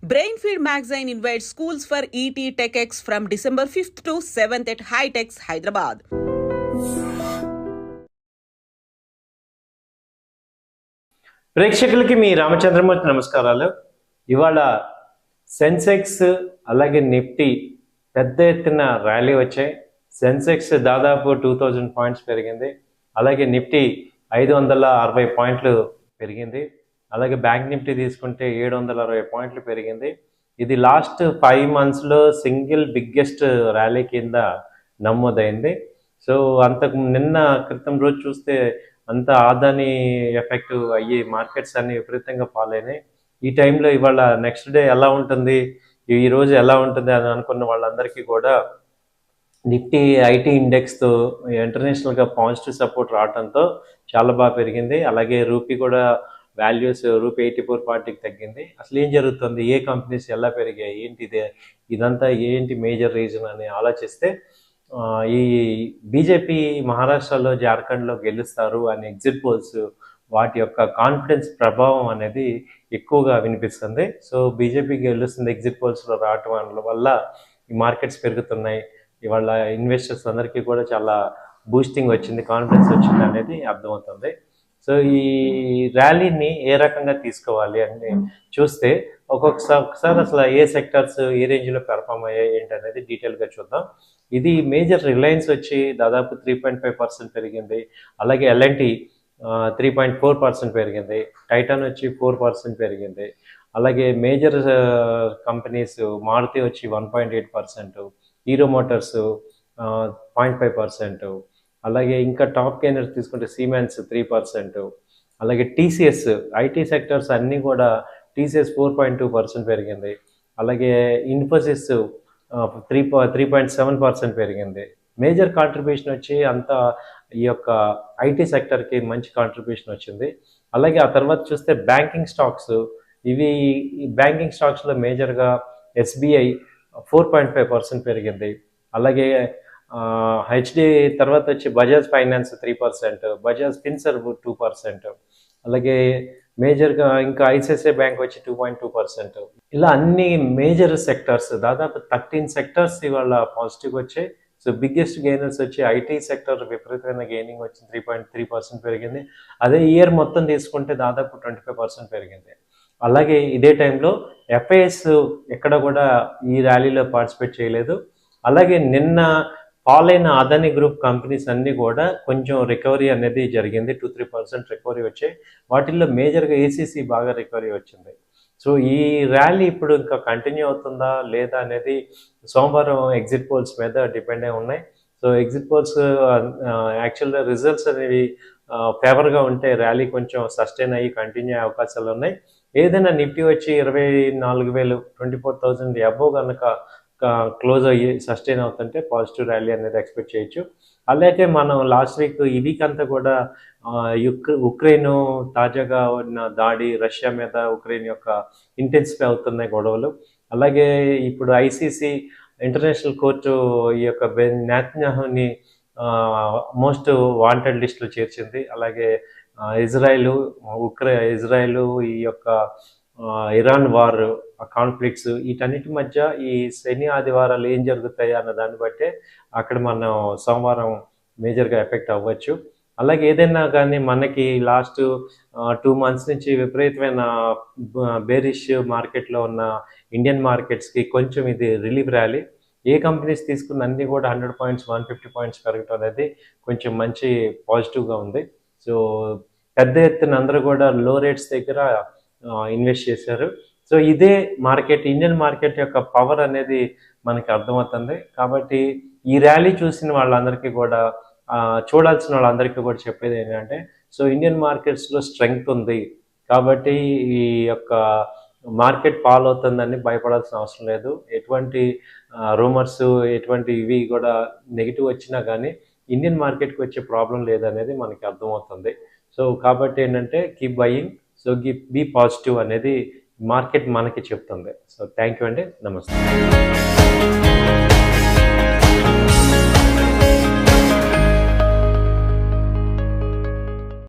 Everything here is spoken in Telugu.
Brainfeed magazine invites schools for ET TechX from December 5th to 7th at High-Techs, Hyderabad. ప్రేక్షకులకి మీ రామచంద్రమూర్తి నమస్కారాలు. ఇవాళ సెన్సెక్స్ అలాగే నిఫ్టీ పెద్ద ఎత్తున ర్యాలీ వచ్చాయి. సెన్సెక్స్ దాదాపు 2000 పాయింట్స్ పెరిగింది. అలాగే నిఫ్టీ 560 పాయింట్లు పెరిగింది. అలాగే బ్యాంక్ నిఫ్టీ తీసుకుంటే 760 పాయింట్లు పెరిగింది. ఇది లాస్ట్ 5 monthsలో సింగిల్ బిగ్గెస్ట్ ర్యాలీ కింద నమోదైంది. సో అంతకు నిన్న క్రితం రోజు చూస్తే అంత ఆదాని ఎఫెక్ట్ అయ్యి మార్కెట్స్ అన్ని విపరీతంగా ఫాల్ అయినాయి. ఈ టైంలో ఇవాళ నెక్స్ట్ డే ఎలా ఉంటుంది, ఈ రోజు ఎలా ఉంటుంది అని అనుకున్న వాళ్ళందరికీ కూడా నిఫ్టీ ఐటీ ఇండెక్స్తో ఇంటర్నేషనల్గా పాజిటివ్ సపోర్ట్ రావడంతో చాలా బాగా పెరిగింది. అలాగే రూపీ కూడా వాల్యూస్ రూపీ 84.40కి తగ్గింది. అసలు ఏం జరుగుతుంది, ఏ కంపెనీస్ ఎలా పెరిగాయి, ఏంటి ఇదంతా ఏంటి మేజర్ రీజన్ అని ఆలోచిస్తే ఈ బీజేపీ మహారాష్ట్రలో జార్ఖండ్లో గెలుస్తారు అని ఎగ్జిట్ పోల్స్ వాటి యొక్క కాన్ఫిడెన్స్ ప్రభావం అనేది ఎక్కువగా వినిపిస్తుంది. సో బీజేపీ గెలుస్తుంది ఎగ్జిట్ పోల్స్లో రావటం వల్ల ఈ మార్కెట్స్ పెరుగుతున్నాయి. ఇవాళ ఇన్వెస్టర్స్ అందరికీ కూడా చాలా బూస్టింగ్ వచ్చింది, కాన్ఫిడెన్స్ వచ్చింది అనేది అర్థమవుతుంది. సో ఈ ర్యాలీని ఏ రకంగా తీసుకోవాలి అని చూస్తే ఒక్కొక్కసారి అసలు ఏ సెక్టర్స్ ఏ రేంజ్లో పెర్ఫామ్ అయ్యాయి ఏంటి అనేది డీటెయిల్గా చూద్దాం. ఇది మేజర్ రిలయన్స్ వచ్చి దాదాపు 3.5% పెరిగింది. అలాగే ఎల్ఎన్టీ 3.4% పెరిగింది. టైటాన్ వచ్చి 4% పెరిగింది. అలాగే మేజర్ కంపెనీస్ మారుతి వచ్చి 1.8%, హీరో మోటార్స్ 0.5%, అలాగే ఇంకా టాప్ గెయినర్స్ తీసుకుంటే సిమెన్స్ 3%, అలాగే టీసీఎస్ ఐటీ సెక్టర్స్ అన్నీ కూడా టీసీఎస్ 4.2% పెరిగింది. అలాగే ఇన్ఫోసిస్ 3.7% పెరిగింది. మేజర్ కాంట్రిబ్యూషన్ వచ్చి అంతా ఈ యొక్క ఐటీ సెక్టర్కి మంచి కాంట్రిబ్యూషన్ వచ్చింది. అలాగే ఆ తర్వాత చూస్తే బ్యాంకింగ్ స్టాక్స్, ఇవి బ్యాంకింగ్ స్టాక్స్లో మేజర్గా ఎస్బీఐ 4.5% పెరిగింది. అలాగే హెచ్డి తర్వాత వచ్చి బజాజ్ ఫైనాన్స్ 3%, బజాజ్ ఫిన్సర్వ్ 2%, అలాగే మేజర్గా ఇంకా ఐసిఐసిఐ బ్యాంక్ వచ్చి 2.2%. ఇలా అన్ని మేజర్ సెక్టర్స్ దాదాపు 13 సెక్టర్స్ ఇవాళ పాజిటివ్ వచ్చాయి. సో బిగ్గెస్ట్ గెయినర్స్ వచ్చి ఐటీ సెక్టర్ విపరీతమైన గెయినింగ్ వచ్చి 3.3% పెరిగింది. అదే ఇయర్ మొత్తం తీసుకుంటే దాదాపు 25% పెరిగింది. అలాగే ఇదే టైంలో ఎఫ్ఐఎస్ ఎక్కడ కూడా ఈ ర్యాలీలో పార్టిసిపేట్ చేయలేదు. అలాగే నిన్న ఫాల్ అయిన అదాని గ్రూప్ కంపెనీస్ అన్నీ కూడా కొంచెం రికవరీ అనేది జరిగింది. 2-3% రికవరీ వచ్చాయి. వాటిల్లో మేజర్గా ఏసీసీ బాగా రికవరీ వచ్చింది. సో ఈ ర్యాలీ ఇప్పుడు ఇంకా కంటిన్యూ అవుతుందా లేదా అనేది సోమవారం ఎగ్జిట్ పోల్స్ మీద డిపెండ్ అయి ఉన్నాయి. సో ఎగ్జిట్ పోల్స్ యాక్చువల్గా రిజల్ట్స్ అనేవి ఫేవర్గా ఉంటే ర్యాలీ కొంచెం సస్టైన్ అయ్యి కంటిన్యూ అయ్యే అవకాశాలు ఉన్నాయి. ఏదైనా నిఫ్టీ వచ్చి 24,000 24,000 అబోవ్ కనుక క్లోజ్ అయ్యి సస్టైన్ అవుతుంటే పాజిటివ్ ర్యాలీ అనేది ఎక్స్పెక్ట్ చేయొచ్చు. అలాగే మనం లాస్ట్ వీక్ ఈ వీక్ అంతా కూడా ఉక్రెయిన్ తాజాగా ఉన్న దాడి, రష్యా మీద ఉక్రెయిన్ యొక్క ఇంటెన్సిఫై అవుతున్నాయి గొడవలు. అలాగే ఇప్పుడు ఐసీసీ ఇంటర్నేషనల్ కోర్టు ఈ యొక్క నెతన్యాహుని మోస్ట్ వాంటెడ్ లిస్టులో చేర్చింది. అలాగే ఇజ్రాయెల్ ఈ యొక్క ఇరాన్ వార్ కాన్ఫ్లిక్ట్స్ వీటన్నిటి మధ్య ఈ శని ఆదివారాలు ఏం జరుగుతాయి అన్న దాన్ని బట్టే అక్కడ మనం సోమవారం మేజర్గా ఎఫెక్ట్ అవ్వచ్చు. అలాగే ఏదైనా కానీ మనకి లాస్ట్ 2 months నుంచి విపరీతమైన బేరిష్ మార్కెట్లో ఉన్న ఇండియన్ మార్కెట్స్కి కొంచెం ఇది రిలీఫ్ ర్యాలీ. ఏ కంపెనీస్ తీసుకున్న అన్నీ కూడా 100 పాయింట్స్ 150 పాయింట్స్ పెరగటం అనేది కొంచెం మంచి పాజిటివ్గా ఉంది. సో పెద్ద ఎత్తున అందరూ కూడా లో రేట్స్ దగ్గర ఇన్వెస్ట్ చేశారు. సో ఇదే మార్కెట్, ఇండియన్ మార్కెట్ యొక్క పవర్ అనేది మనకి అర్థమవుతుంది. కాబట్టి ఈ ర్యాలీ చూసిన వాళ్ళందరికీ కూడా చూడాల్సిన వాళ్ళందరికీ కూడా చెప్పేది ఏంటంటే, సో ఇండియన్ మార్కెట్స్లో స్ట్రెంగ్త్ ఉంది కాబట్టి ఈ యొక్క మార్కెట్ ఫాల్ అవుతుందని భయపడాల్సిన అవసరం లేదు. ఎటువంటి రూమర్స్ ఎటువంటి ఇవి కూడా నెగిటివ్ వచ్చినా కానీ ఇండియన్ మార్కెట్కి వచ్చే ప్రాబ్లం లేదనేది మనకి అర్థమవుతుంది. సో కాబట్టి ఏంటంటే keep buying, so be positive అనేది మార్కెట్ మనకి చెప్తుంది. సో థ్యాంక్ యూ అండి, నమస్తే.